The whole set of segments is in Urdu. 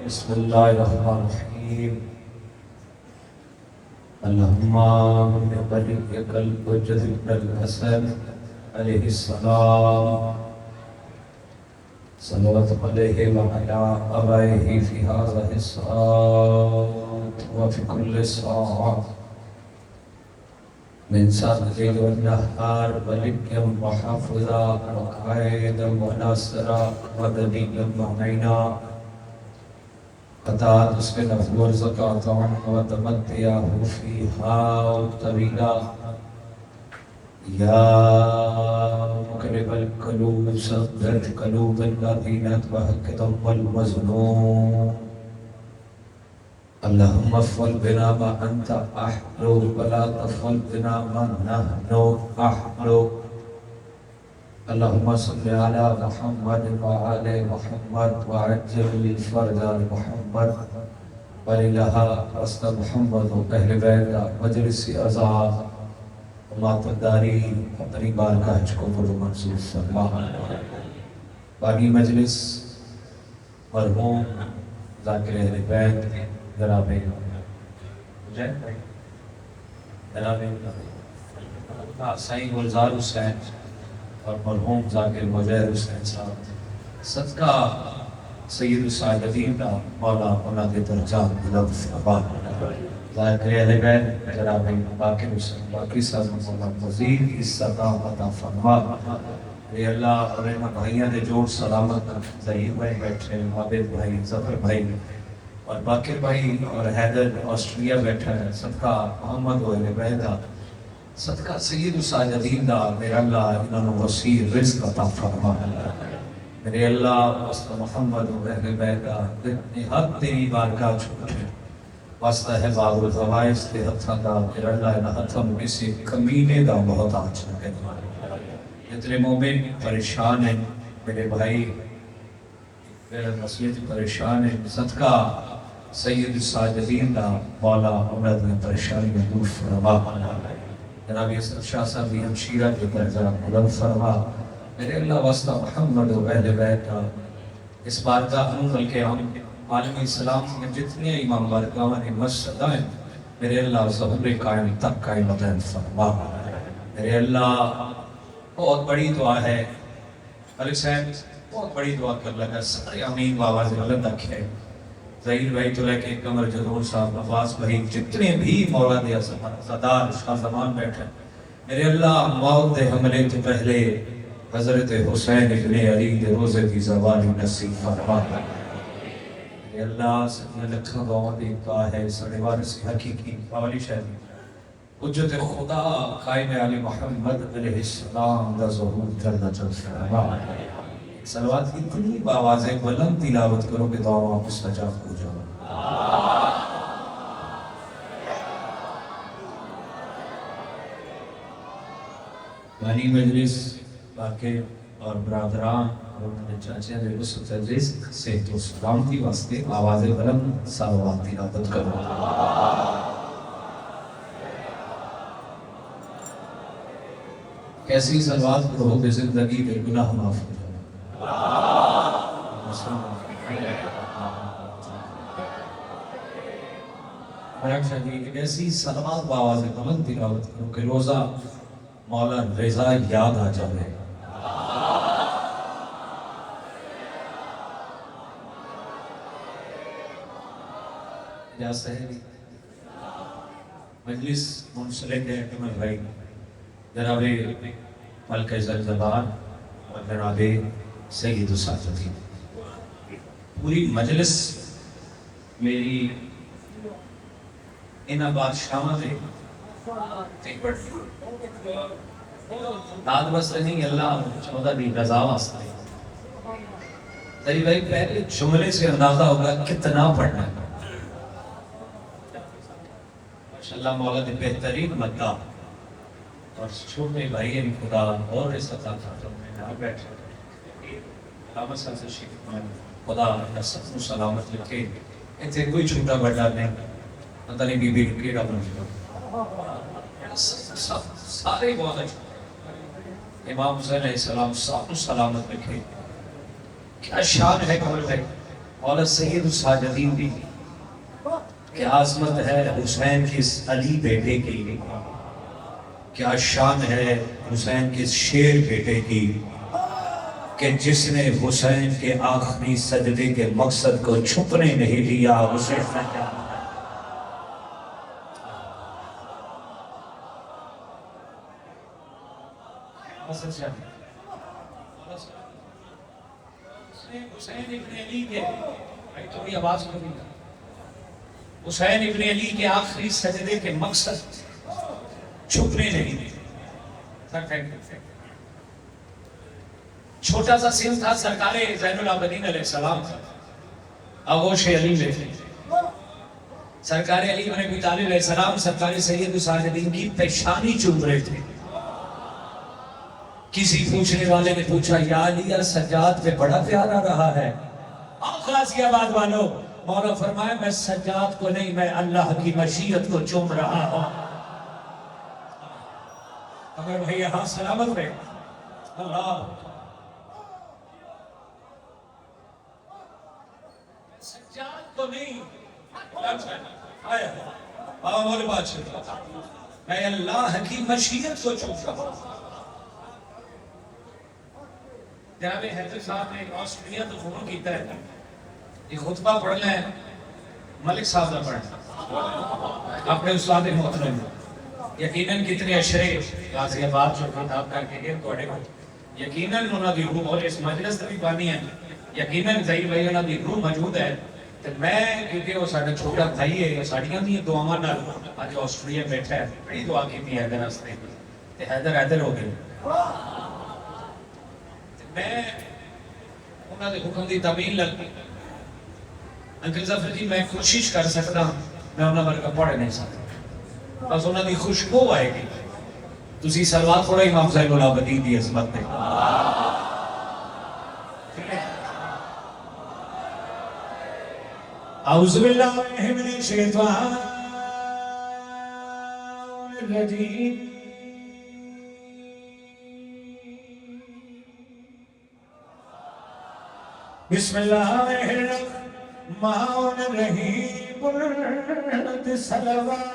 بسم الله الرحمن الرحيم. اللهم ببركك الوجه الحسن عليه السلام صلوات عليه وعلى آبائه في هذه الساعة وفي كل ساعة من ساعة الليل والنهار وليا وحافظا وقائدا وناصرا ودليلا ومعينا قطع تسكنه ورزقه وتمتعه فيها طويلا يا مقلب القلوب ثبت قلوب الذين اتبعوا والمظلوم اللهم افعل بنا ما انت احلو ولا تفعل بنا ما نحن احلو اللهم صل على محمد وعلى محمد وعجل الفرج محمد ولله رسل محمد واهل بیت مجلس اعزاز ماتداری اپنی بارگاہ کو پر منصور فرما. باقی مجلس مرحوم ذاکر اہل بیت جناب سعید گلزار حسین اور مرحوم ذاکر مجاہد حسین صاحب صدقہ سید الساجدین کا مولا انہاں کے درجات بلند فرما. ذاکر اہل بیت جناب باقر حسین باقی صاحب مولا مزید استقامت عطا فرما. اے اللہ اور ان بھائیاں دے جوڑ سلامت ظہیر بھائی بیٹھے عابد بھائی ظفر بھائی اور باقر بھائی اور حیدر آسٹریلیا بیٹھا ہے صدقہ محمد و اہل بیت صدقہ سید الساجدین دا میرا اللہ انہوں وسیع رزق عطا فرما. میرے اللہ واسطہ محمد و اہل بیت اتنی حد تیری بارگاہ چھوٹے واسطہ ہے باب الفوائز کے ہتھاں دا میرا اللہ انہاں ہتھاں کسی کمینے دا محتاج نہ کرے. اتنے مومن پریشان ہیں میرے بھائی میرے مسجد پریشان ہیں صدقہ سید الساجدین دا مولا امید میں پریشانی میں دور فرما. جناب یسر شاہ صاحب بھی ہمشیرہ کے درجہ بلند فرما. میرے اللہ واسطہ محمد و اہل بیت اس بارگاہ ہوں بلکہ ہم عالم اسلام میں جتنے امام بارگاہ نے مسجد ہیں میرے اللہ ظہور قائم تک قائم دین فرما. میرے اللہ بہت بڑی دعا ہے ملک صاحب بہت بڑی دعا کر لگا سارے امین بآواز بلند رکھے ظہیر بھائی تو لے کے قمر جدور صاحب عباس بھائی جتنے بھی مولا دیا صدار شاہ زمان بیٹھے میرے اللہ موت دے حملے تو پہلے حضرت حسین ابن علی دے روزے کی زبانی نصیب فرما. میرے اللہ سبحانہ لکھا دعا دیتا ہے سڑے وارث حقیقی باولی شہری حجت خدا قائم علی محمد علیہ السلام دا ظہور جلد جلد فرما. صلوات کی اتنی بآوازیں بلند تلاوت کرو کہ دعا مستجاب ہو جاؤ. بانی مجلس باقی اور برادران اور میرے چاچے دے وسط رزق سے تو سلامتی واسطے آوازیں بلند صلوات تلاوت کرو. کیسی صلوات پڑھو کہ زندگی کے گناہ معاف ہو جائے. ایسی صلوات بآواز بلند تلاوت کرو کہ روزہ مولا رضا یاد آ جائے. یا سہری مجلس منسلک ہے اکمل بھائی جناب ملکہ زلزبان اور جناب سید الساجدین پوری مجلس میری انہاں بادشاہاں دے داد واسطے نہیں اللہ چودہ دی رضا واسطے. تیری بھائی پہلے جملے سے اندازہ ہوگا کتنا پڑھنا ہے. ماشاءاللہ مولا دے بہترین مدہ اور چھوٹے بھائی خدا اور عزت عطا فرمائے آپ بیٹھے علامت صاحب سے شیخ خدا سب کو سلامت لکھے. ایسے کوئی چھوٹا بڑا نہیں پتہ نہیں بی بی کیڑا بن گیا سارے بہت اچھے. امام حسین علیہ السلام سب کو سلامت لکھے. کیا شان ہے قبر ہے اور سید الساجدین بھی کیا عظمت ہے حسین کی اس علی بیٹے کی، کیا شان ہے حسین کے اس شیر بیٹے کی کہ جس نے حسین کے آخری سجدے کے مقصد کو چھپنے نہیں دیا اسے کیا حسین ابن علی کے تھوڑی آواز کریں حسین ابن علی کے آخری سجدے کے مقصد چھپنے نہیں دے۔ چھوٹا سا سن تھا، سرکار زین العابدین علیہ السلام تھا، آغوش علی میں تھے۔ سرکار علی بن ابی طالب علیہ السلام سرکار سید الساجدین کی پیشانی چوم رہے تھے۔ کسی پوچھنے والے نے پوچھا یا علی سجاد پہ بڑا پیار آ رہا ہے؟ خلاص کی آباد والو، مولا فرمایا میں سجاد کو نہیں، میں اللہ کی مشیت کو چوم رہا ہوں۔ اگر بھئی یہاں سلامت رہے اللہ سجاد کو نہیں، بابا مولا بادشاہ میں اللہ کی مشیت کو چوم رہا ہوں۔ جناب حیدر صاحب نے ایک آسٹریلیا تو فون کیتا ہے، یہ خطبہ پڑھنا ہے ملک صاحب نے پڑھنا اپنے استاد محترم، یقیناً کتنے اشرے غازی آباد جو خطاب کر کے گئے کوڑے کو یقیناً انہوں نے روح اور اس مجلس بھی پانی ہے، یقیناً ظہیر بھائی انہوں نے روح موجود ہے۔ تو میں کیونکہ وہ ساڑھا چھوٹا بھائی ہے، ساڑھیاں بھی دعاواں نال آج آسٹریلیا بیٹھا ہے، بڑی دعا کی بھی حیدر ہستے ہیں، حیدر ہو گئے۔ میں انہوں نے حکم دی تعمیل لگی انکل ظفر جی میں کوشش کر سکتا ہوں، میں انہوں نے پڑھ نہیں سکتا، بس انہوں نے خوشبو آئے گی۔ تسی سلوات پڑھو امام زین العابدین دی عظمت میں۔ اعوذ باللہ من الشیطان الرجیم بسم اللہ الرحمن الرحیم قلت صلوات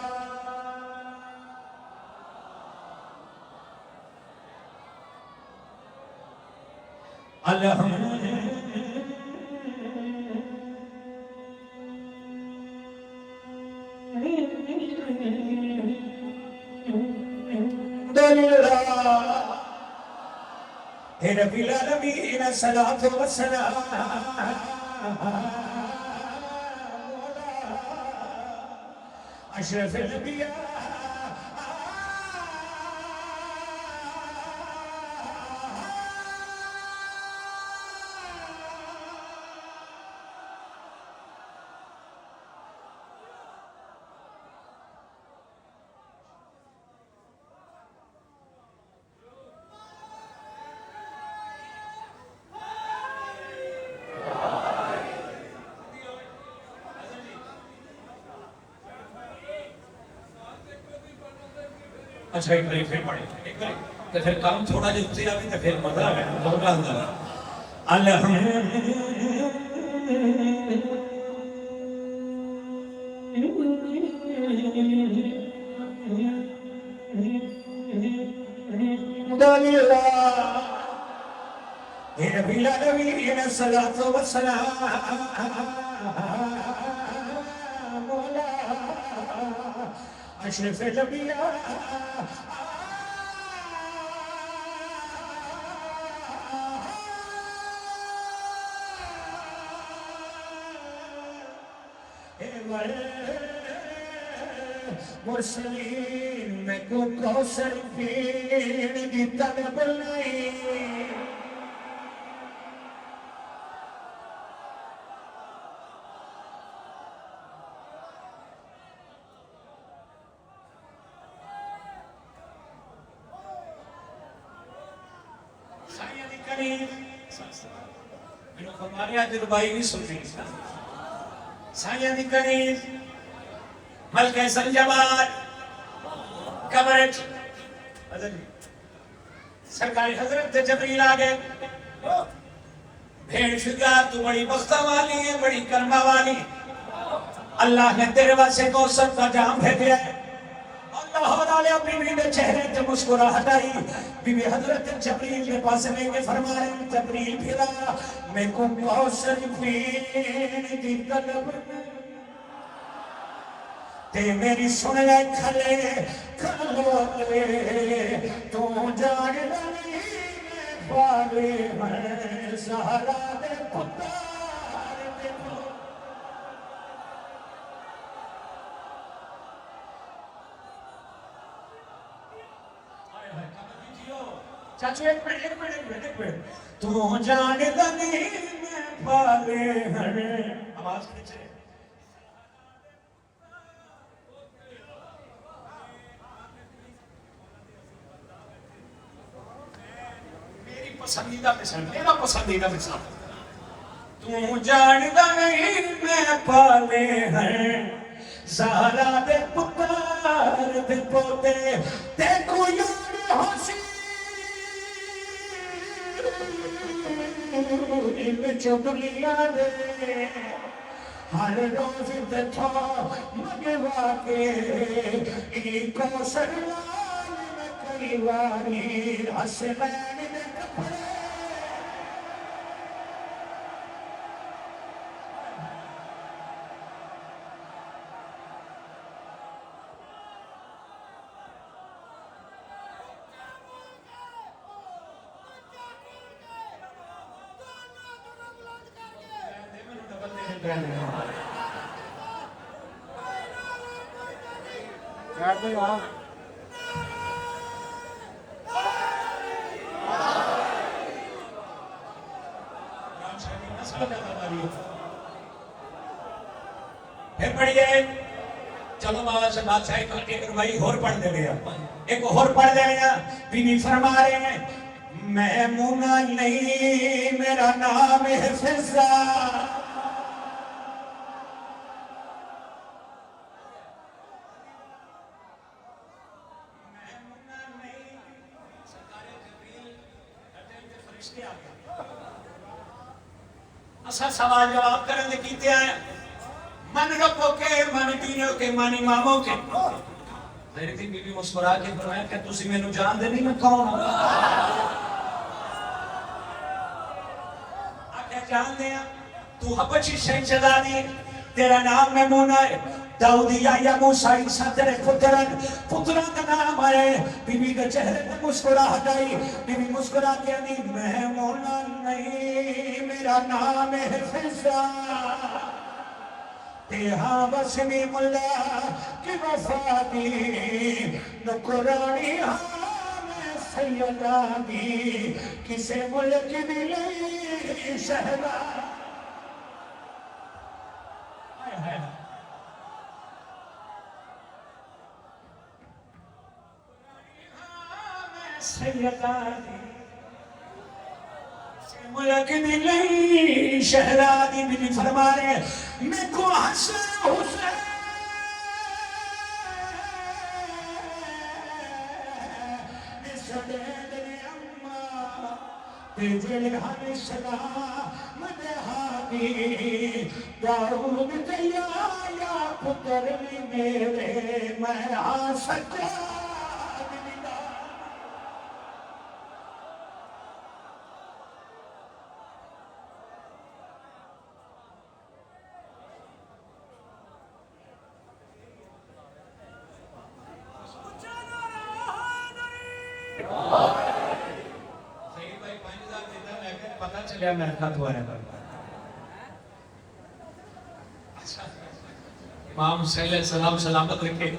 الحمد رب العالمین الصلاة والسلام اشرف الانبیاء اچھا ایک بری پھر پڑھیں تو پھر کام تھوڑا جو اتے آگئی تو پھر مزہ آگیا بہت اندر الحمد للہ رب العالمین الصلاة والسلام اشرف الانبیاء مرسلین میں کو کوثر پین کی طلب نہیں انہوں فرمانے آج ربائی نہیں سن رہی سائیہ دی کریم ملکہ سنجبار کمرٹ سرکاری حضرت جبریل آگئے بھیڑ فکرا تو بڑی بختہ والی ہے، بڑی کرمہ والی ہے، اللہ نے تیرے واسطے کوثر کا جام بھیجا ہے۔ اللہ تعالیٰ بی بی کے چہرے تے مسکراہٹ آئی، بی بی حضرت جبریل کے پاس لے کے فرما رہے ہیں جبریل پھرا میں کو کوثر پینے کی طلب تے میری سن لے کھلے کھلوے تو جاگ لگی میں پالے میں سہارا دے پتار دے چاچو ایک منٹ تو جان لگی میں پالے ہیں آواز کھچے میری پسندیدہ مثال میرا پسندیدہ مثال تو جان لگی میں پالے ہیں سہارا دے پتار دے پوتے دیکھو یار حسین چکلیا دے ہر روز دھا مگوا کے ایکو سرلال میں کئی واری حسنین دے کپڑے پھر پڑھئے چلو بابا سے بادشاہی کو ایک روئی اور پڑھ دے گیا ایک اور پڑھ دے گیا بی بی فرما رہے ہیں میمونہ نہیں میرا نام ہے فضا میمونہ نہیں سرکار جبریل فرشتے آ گئے اسا سوال جواب کرنے کیتے ہیں من ربوں کے من دینوں کے من اماموں کے میری تھی بی بی مسکرا کے فرمایا کہ تسی میں نو جان دے نہیں میں کون ہوں آکے جان دیا تو حبشی شہنشدہ دی تیرا نام میمونہ ہے داؤدیہ یا موسیٰ عیسیٰ تیرے پتران کا نام آئے بی بی کے چہرے پہ مسکرا ہٹائی بی بی مسکرا کے نہیں میمونہ نہیں میرا نام ہے فضا تیہاں بسمی ملا کی وفادی نکرانی ہمیں سیدانی کسے ملک دلی شہدہ سیدانی ملک دلی شہرادی بھی فرما رہے میں کو حسن حسین سدید اما تجل ہم سلام دہادی داؤد دیا یا پتر میرے میں آ سکتا پتا چلیا میں خط ہوا ہے امام حسین علیہ السلام سلامت رکھے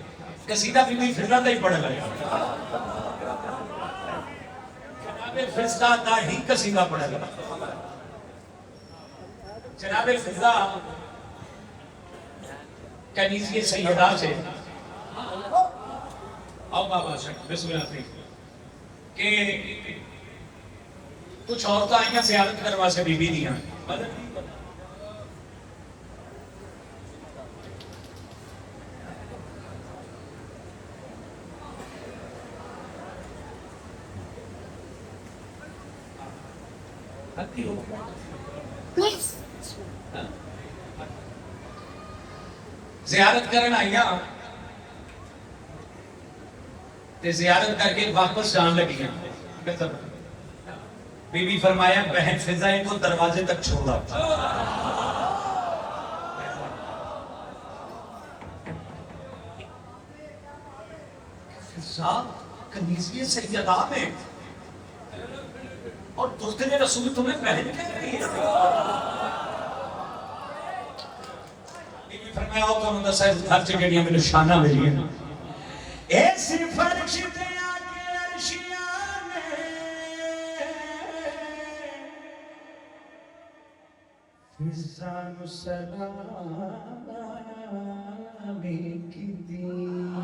قصیدہ بھی بھی فضا دا ہی پڑھ لگا جناب فضا دا ہی قصیدہ پڑھ لگا جناب فضا کنیزی سیدہ سے آؤ بابا شک بسم اللہ کہ کچھ عورتیں آئیں زیارت کروا سے بی بی دیا زیارت کرنا آئیا تے زیارت کر کے واپس جان لگی بی بی فرمایا بہن فضا ان کو دروازے تک چھوڑا فضا کنیزی سیدہ میں اور دوسرے رسول تمہیں بہن کہہ رہی ہے بی بی فرمایا ہو تو مندہ صاحب ہر جگہ میں نشانہ ملی ہے ایسی فرش دیا کے عرشیاں میں فضا سلامی کی دین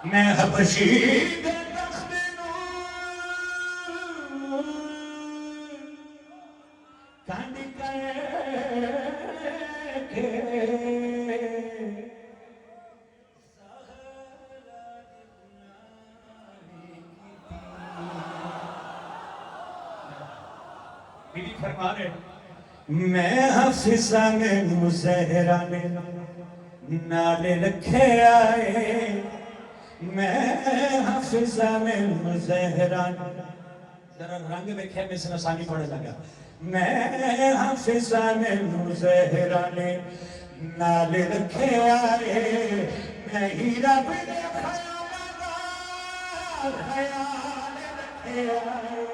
میں حبشی دے تخت نور کانڈ کے بی بی فرما رہے میں حفظہ میں مزہرہ میں نالے رکھے آئے میں حفظہ میں مزہرہ ذرا رنگ دیکھے میں سے نسانی پڑھے لگا میں حفظہ میں مزہرہ میں نالے رکھے آئے میں ہیرا بنے خیال رکھے آئے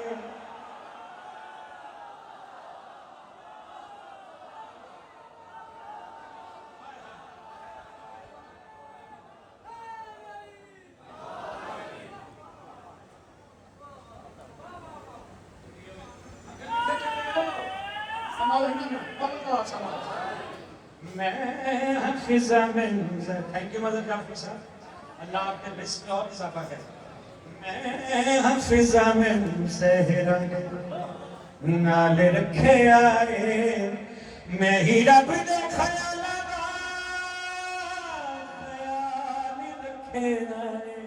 میں حفظہ میں تھینک یو مدر جعفر صاحب اللہ آپ کے رزق اور اضافہ کرے میں حفظہ میں سہرہ نالے رکھے آئے میں ہی رب دے خیال رکھے آئے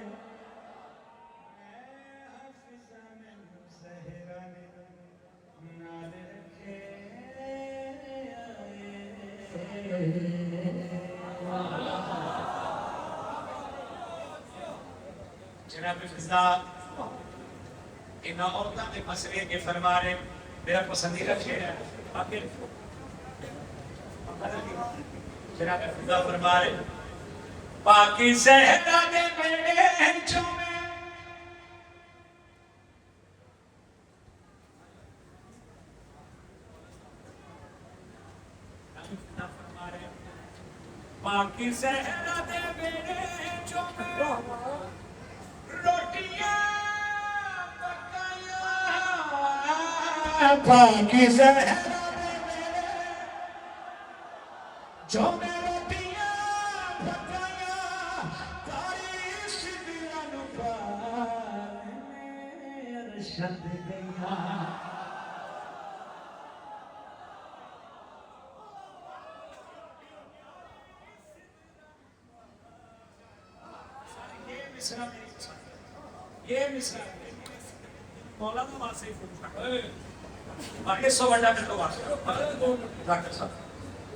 جناب فضا انہا عورتوں کے مسئلے کے فرما رہے میرا پسندیدہ شعر ہے آخر جناب فضا فرما رہے پاکی زہرہ نے میرے ہنچوں میں پاکی زہرہ نے میرے ہنچوں میں پاکی زہرہ دے میرے جو میں روٹیاں پکایا کاری سدیاں نپائے میں ارشد گیا یہ مصرع مولانا واسے سو بڑا کر دو ڈاکٹر صاحب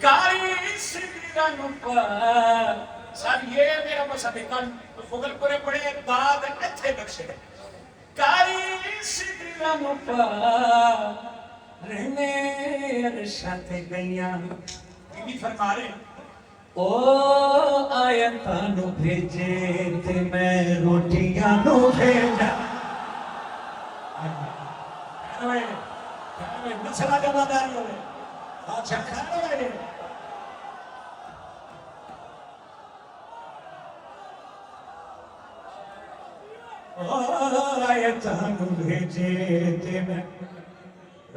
کاری سدیاں نپائے صاحب یہ میرا مسئلہ کن فغل پورے پڑے داد اتھے بخشے کاری سدیاں نپائے رہنے ارشاد گئیاں بی فرما رہے او آیتانو بھیجے تے میں روٹیاں بھیجا مسئلہ جمع داری ہوئے اچھا کھانا ہوئے او آیتانو بھیجے تے میں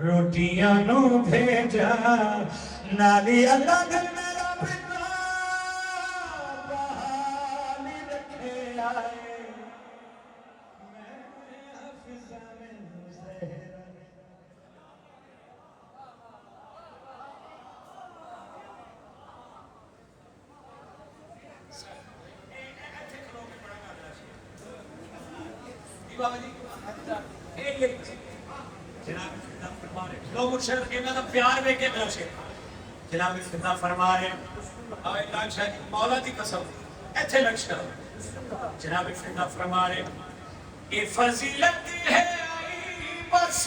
روٹیاں بھیجا نالی اللہ دل میں جناب فدا فرما رہے لوگ مرشد انہاں دا پیار ویکھ کے میرا شیر جناب فدا فرما رہے آئے لاکھ شاید مولا دی قسم ایتھے لکش کرو جناب فدا فرما رہے یہ فضیلت ہے بس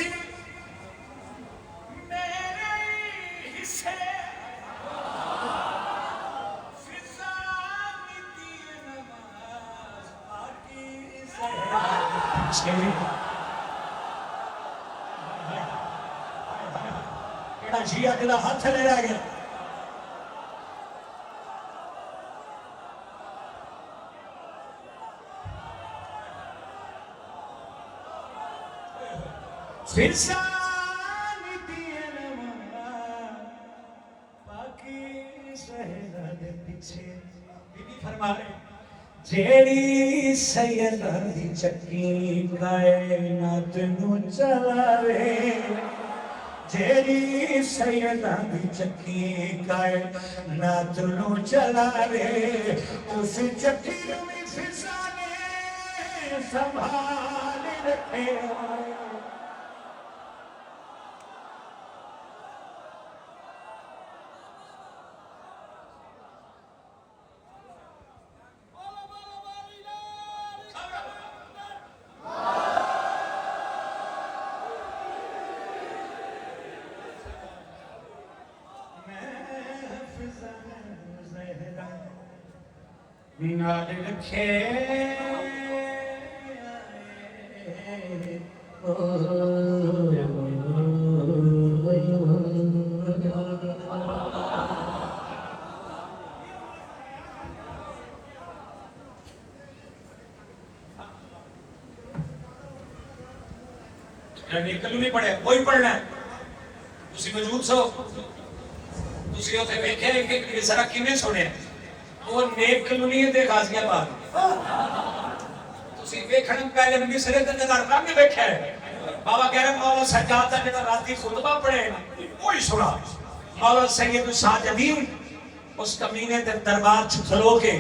میرے حصے فضا دی نماز باقی کیڑا شیعہ جڑا ہاتھ لے رہ گیا فرسان دیئے نماز باقی سہرہ دے پیچھے بی بی فرما رہے جیڑی سیدہ دی چکی کائنات نو چلاوے جیڑی سیدہ دی چکی کائنات نو چلاوے اس چکی میں فضانے سنبھال رکھے نال رکھے کلو نہیں پڑھے وہی پڑھنا ہے تسی موجود سو تسی ہوتے ویکھے کہ ذرا کیویں سنے وہ نیک کلونی دے غازیہ بات تسی ویکھن پہلے مصر دے نظر رنگ ویکھے بابا کہہ رہے مولا سجاد دا جڑا راتی خطبہ پڑھے وہی سنا مولا سید ساجدین اس کمینے دے دربار چ کھلو کے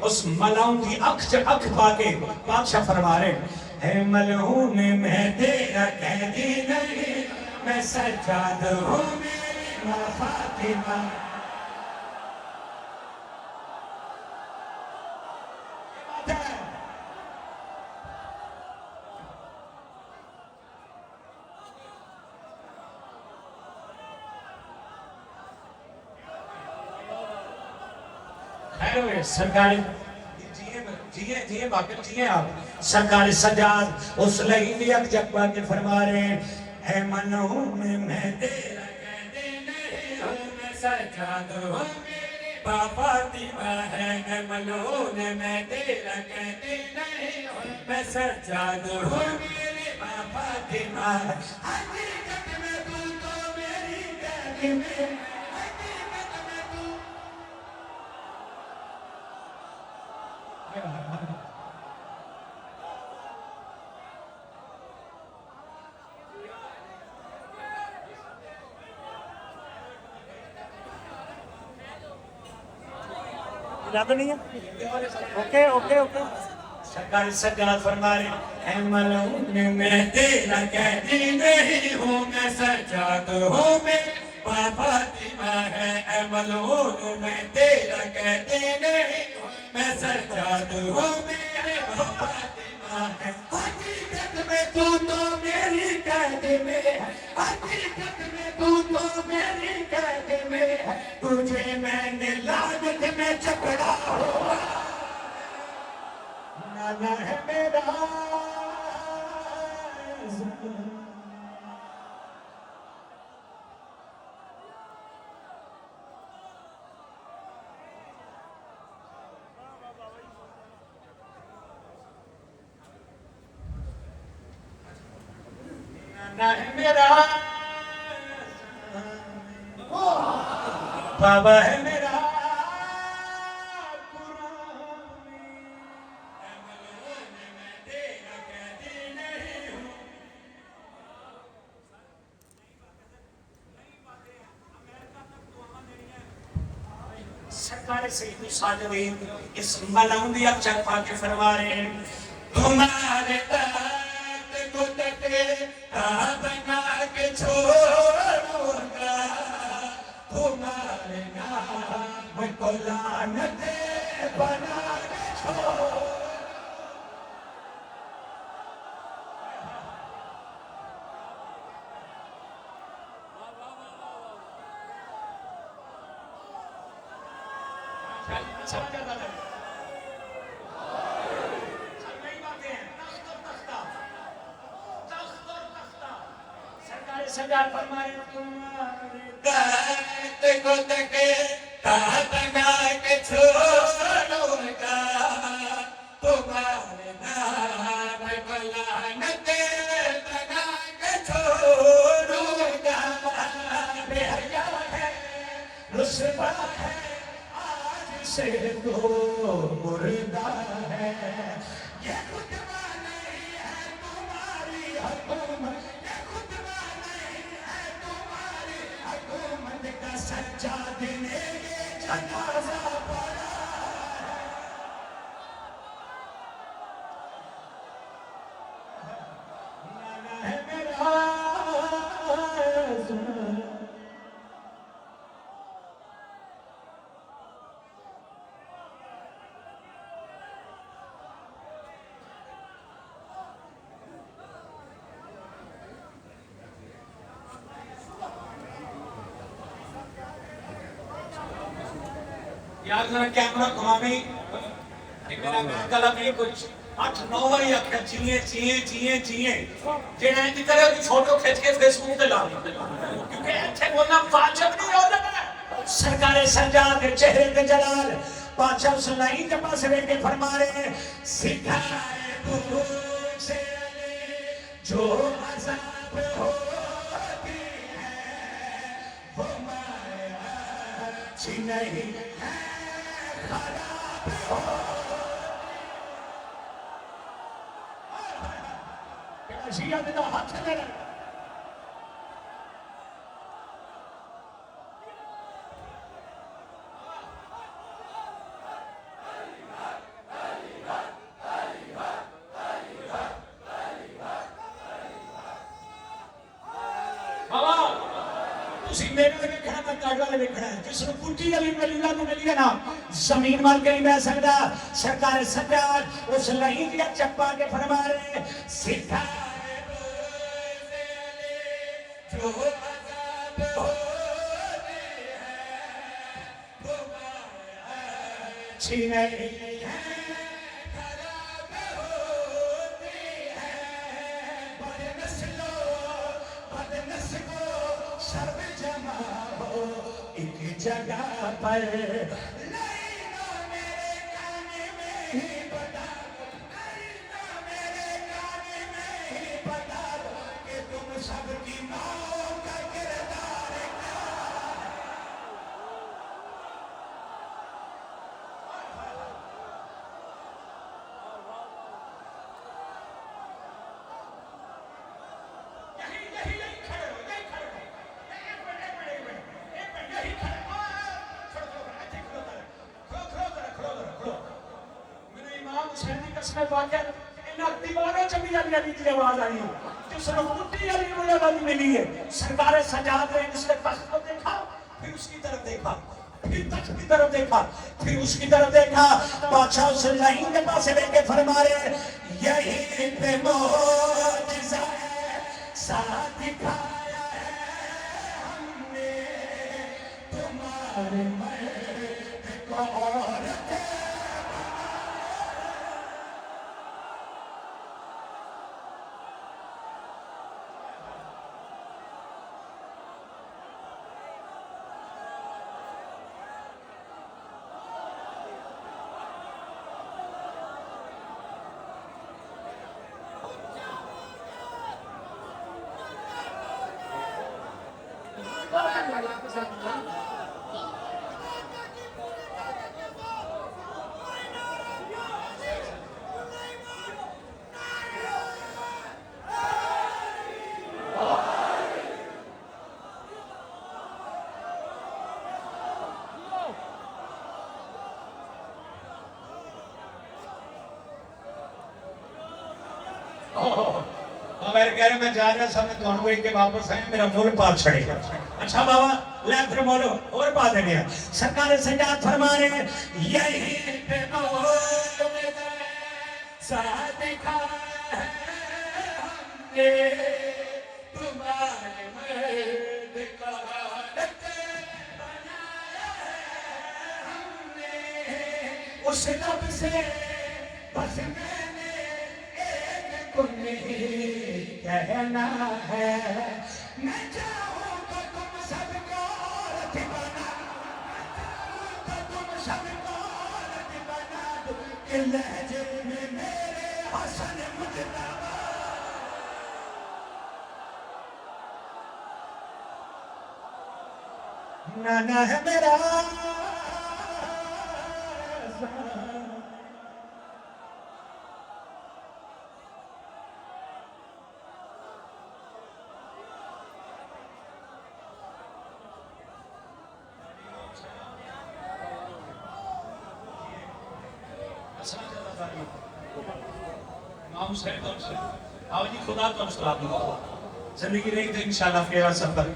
اس ملاؤں کی اکھ پا کے بادشاہ فرما رہے اے ملعون میں تیرا قیدی نہیں میں سجاد ہوں میری ماں فاطمہ سرکار جیے باقی جیے آپ سرکار سجاد اس لئی لیک جگبہ کے فرما رہے ہیں اے منعون میں تیرا قیدی نہیں ہوں میں سجاد ہوں میری ماں فاطمہ ہے اے منعون میں تیرا قیدی نہیں ہوں میں سجاد ہوں میری ماں فاطمہ حقیقت میں تو میری قیدی میں یاد نہیں ہے اوکے اوکے اوکے سرکار سجاد فرما رہے اے ملعون میں تیرا قیدی نہیں ہوں میں سجاد ہوں میری ماں فاطمہ ہے اے ملعون میں تیرا قیدی نہیں ہوں میں سجاد ہوں میری ماں فاطمہ ہے حقیقت میں تو میری قید میں ہے حقیقت میں تو میری قید میں ہے تجھے میں نے لعنت میں چپڑا ہوا نانا ہے میرا نانا ہے میرا بابا ہے میرا سرکار سید ساجدین اس ملعون دی اچھا پاک فرما رہے ہیں تمہارے تحت گھٹتے بنا کے لعنتیں بنا کے چھوڑ. سمجھ آتا ہے سب نئی باتیں ہیں. تخت اور تختہ، تخت اور تختہ. سرکار سجاد فرمائے تمہارے دست کو تکے تحت گا کے چھوڑوں گا، تمہارے نام کو لعنتیں لگا کے چھوڑوں گا. بے حیا ہے، رسوا ہے، سے تو مردہ ہے. یہ خطبہ نہیں ہے تمہاری حکومت، یہ خطبہ نہیں ہے تمہاری حکومت کا سجاد نے یہ جنازہ پڑھا ہے. میرا یار ذرا کیمرہ گھما گئی. میرا گلا بھی کچھ 8-9 باری آکھیا چیئے چیئے چیئے چیئے جیڑا انج کرے کہ فوٹو کھچ کے فیس بک تے لا کیونکہ ایتھے بولنا واجب نہیں ہو جاتا. سرکار سجاد کے چہرے تے جلال بادشاہ سنائی کے پاس رہ کے فرما رہے ہیں سکھائے بھوک سے جو عذاب ہوتی ہے وہ مایا چی نہیں ہے خراب ہوتی. شیعہ دیتا ہاتھ سے لے جس نے کٹی علی ولی اللہ کو ملی ہے نا زمین مال کے نہیں بہ سکتا. سرکار سجاد اس لہی دیا چپا کے فرما رہے سکھائے بوزے علی جو عذاب ہوتی ہے وہ مایا چی نہیں ہے خراب ہوتی ہے. بد نسلوں سب جمع ہو ایک جگہ پر لینا میرے کانے میں ہی بتا دو، لینا میرے کانے میں ہی بتا دو کہ تم سب کی ماں کا کردار کیا ہے. یہی کھڑے ہو، یہی کھڑے ہو. میرے امام حسین کی قسمت واقع انہاں دیوانوں چمی علی علی کی آواز آئی ہے جس نے کٹی علی ولی اللہ ملی ہے. سرکار سجاد نے اس کے تخت کو دیکھا پھر اس کی طرف دیکھا پھر تخت کی طرف دیکھا پھر اس کی طرف دیکھا. بادشاہ اس لائن کے پاس لے کے فرما رہے یہی پہ معجزہ ہے ساتھ دکھایا ہے ہم نے تمہارے مرد کو عورت پیر کہہ رہے میں جا رہا سا میں تو ایک کے واپس آئے میرا مول پار چھڑے. اچھا بابا لے پھر مولو اور پا دے گیا. سرکار سجاد فرما رہے ہیں یہی پہ مول میں صادقہ ہے ہم نے تمہارے مرد کا حالت بنایا ہے ہم نے اس لب سے بس میں نے ایک کنی کہنا ہے میں چاہوں تو تم سب کو رت بنا چاہوں تو تم سب کو رت بنا دو کہ لہجے میں میرے حسن مجتبی نانا ہے میرا امام حسین تو آو جی خدا تو سلام زندگی رہی تھی انشاءاللہ پھر سفر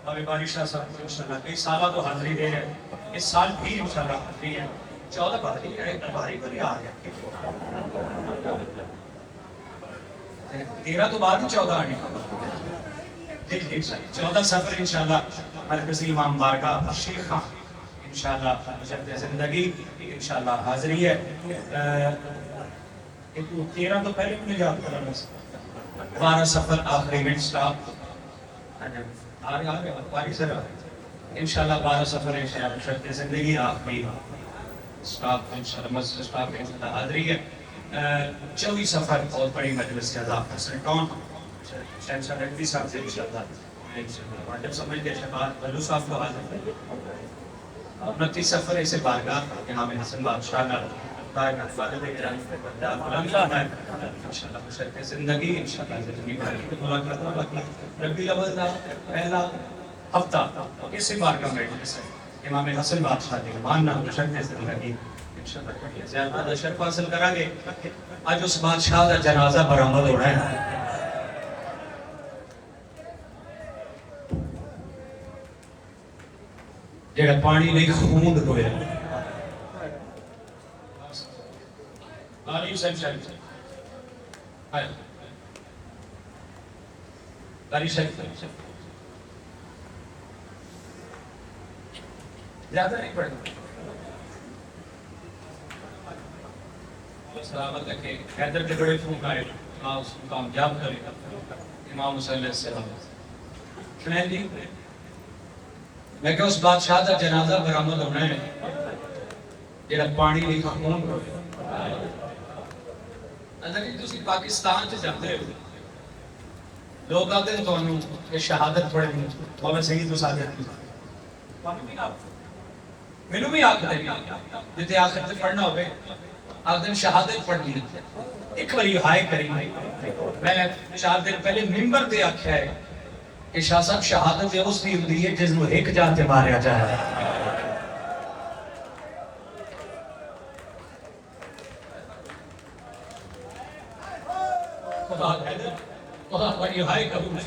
ابھی بارشہ صاحب انشاءاللہ کئی سالہ تو حاضری دے رہے ہیں اس سال بھی انشاءاللہ حاضری ہے 14 باری ہے باری پر ہی آ گیا 13 تو بعد 14 آنی جی جی 14 سفر انشاءاللہ مرکزی امام بارگاہ شیخ خان انشاءاللہ مجھے زندگی انشاءاللہ حاضری ہے 13 تو پہلے مجھے یاد کرنا 12 سفر آخری منٹ سٹاپ آگے باری سر انشاءاللہ 12 سفر انشاءاللہ مشرق زندگی آخری سٹاپ انشاءاللہ مسجد سٹاپ انشاءاللہ حاضری ہے 24 سفر اور بڑی مجلس کے عذاب حسن ٹون شہنشاہ رکھتی صاحب سے انشاءاللہ جب سمجھتے شفاعت بلو صاحب کو حاضر ہے 29 سفر ایسے بارگاہ امام حسن بادشاہ کا دائرہ فادر انشاءاللہ مشرق زندگی انشاءاللہ زندگی ملاقات ربی الاول کا پہلا ہفتہ اسی بارگاہ میں امام حسن بادشاہ کے ماننا مشرق زندگی انشاءاللہ زیادہ شرف حاصل کریں گے. آج اس بادشاہ کا جنازہ برآمد ہو رہا ہے جڑا پانی نہیں خون دھویا علی حسین شریف علی شریف زیادہ نہیں پڑھیں سلامت رکھے حیدر کے بڑے پھونک آئے اس کو کامیاب کرے امام حسین علیہ السلام میں کہ اس بادشاہ کا جنازہ برآمد ہونا ہے جڑا پانی نہیں خون اندر تسی پاکستان سے جاتے ہو لوگ آتے ہیں تو انہوں یہ شہادت پڑھیں گے مولا سید وسادت میں بھی آخر دیں جتے آخر سے پڑھنا ہوئے آخر شہادت پڑھنی ایک باری ہائے کریں میں 4 دن پہلے ممبر دے آکھیا ہے کہ شاہ صاحب شہادت اس دی ہوندی ہے جس نو ایک جاتے ماریا جائے خدا بڑی ہائے قبول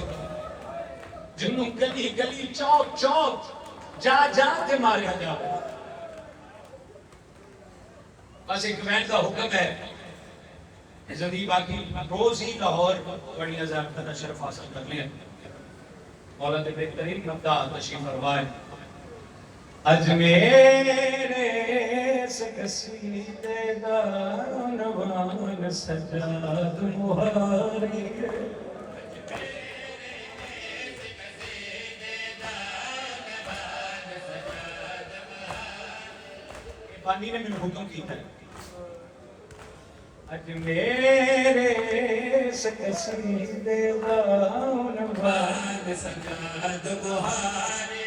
جنوں گلی گلی چوک چوک جا جا کے ماریا جائے بس ایک وین کا حکم ہے زندگی باقی روز ہی لاہور بڑی نظر کا شرف حاصل کر لیں مولا دے بہترین مبدا تشریف فرمائے اجمیر سے قصیدے دا عنوان سجاد مہاری پانی نے میں حکم کیتا ہے اجمیر سے قصیدے دا عنوان سجاد مہاری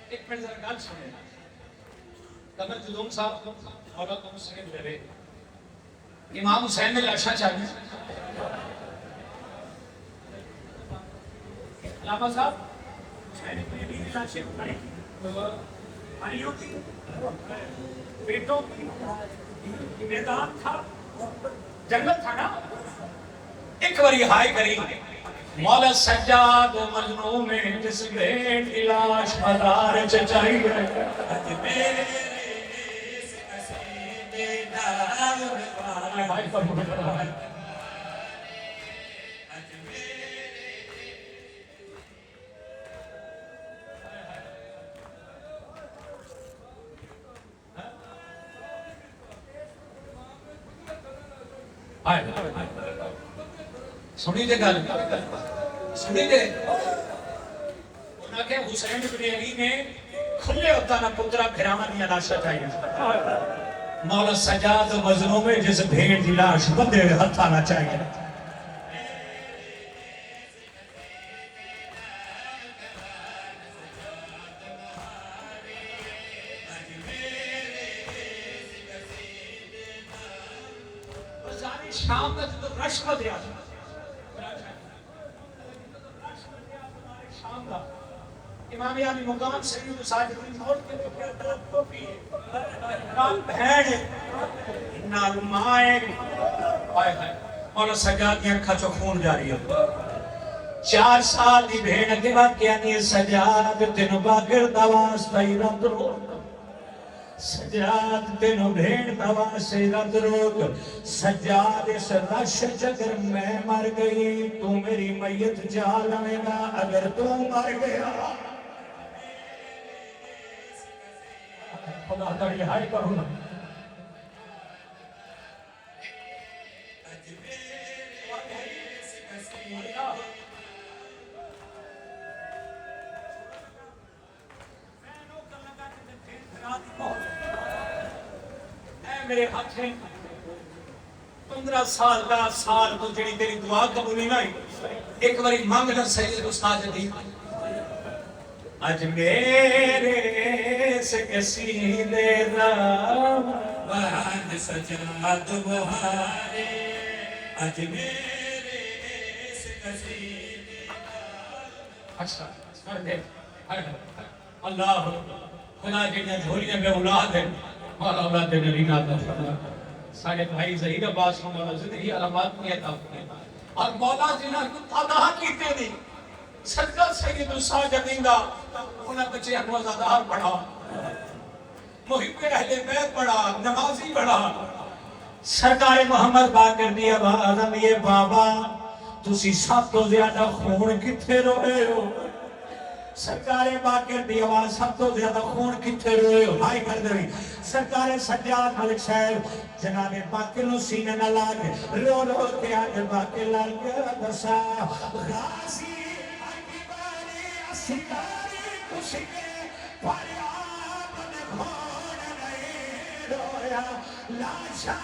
ایک منٹ ذرا گال سنیں قمر جدوم صاحب مولا تم سکن لے امام حسین نے لاشا چاہیے علامہ صاحب حسین نے بھی لاشا پڑھیں بھائیوں کی بیٹوں کی میدان تھا، جنگل تھا نا. ایک باری ہائے کری مولا سجاد و مجنوں میں جس بھیڑ کی لاش مزار چچائی ہے. بھائی سنی دے گل سنی دے انہاں کے حسین بن علی نے کھلے ہوتا نہ پترا پھرانا دیا لاشا چاہیے. مولا سجاد و مظلوم میں جس بھیڑ دی لاش بندے ہتھ آنا چاہیے. شام کا جو رش کا دیا شام کا امام علی مقام سید ساجدین موت کے تو کیا طرف کو بھی نال بہن نال مائے مولا سجاد کی انکھا چو خون جاری ہے. 4 سال دی بہن کے بعد کیا نہیں سجاد تینو باگر دواز تائی رد رو سجاد تینو بھیڑ دوا سے رد روک. سجاد اس رش جگر میں مر گئی تو میری میت جالوے گا اگر تو مر گیا. خدا تاری ہائی کرو نا میرے ہاتھ ہیں 15 سال کا سال تو جڑی تیری دعا قبولی نہیں. ایک باری مانگنا سید استاد دی اج میرے سے کسی دے رام وہاں سجاد بہارے اج میرے سے کسی دے رام. اللہ خدا جنہیں جھولیاں میں اولاد ہیں مولا اولاد دے نبی ناتا فرما. سارے بھائی ظہیر عباس کو مولا زندگی علامات میں عطا فرما اور مولا جنہاں کو تنہا کیتے دی صدقہ سید الساجدین دا انہاں بچے روزہ پڑھا محب اہل بیت پڑھا نمازی پڑھا. سرکار محمد باقر دی آواز یہ بابا تسی سب تو زیادہ خون کتھے روئے ہو. سرکار باقر دی آواز سب تو زیادہ خون کتھے روئے ہو. بھائی کر دیں سرکار سجاد ملک صاحب جناب باقر نو سینے نہ لاگے رو رو کے آج باقر لال کے دسا غازی اکباری ستاری کشکے فریاب نے کھوڑ نہیں رویا لاشا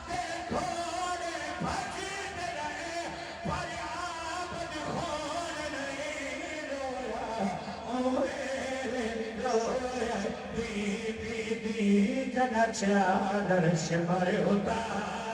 تے کھوڑے بھجد رہے فریاب نے کھوڑ نہیں رویا رویا دی جنہ چادر شمر اتار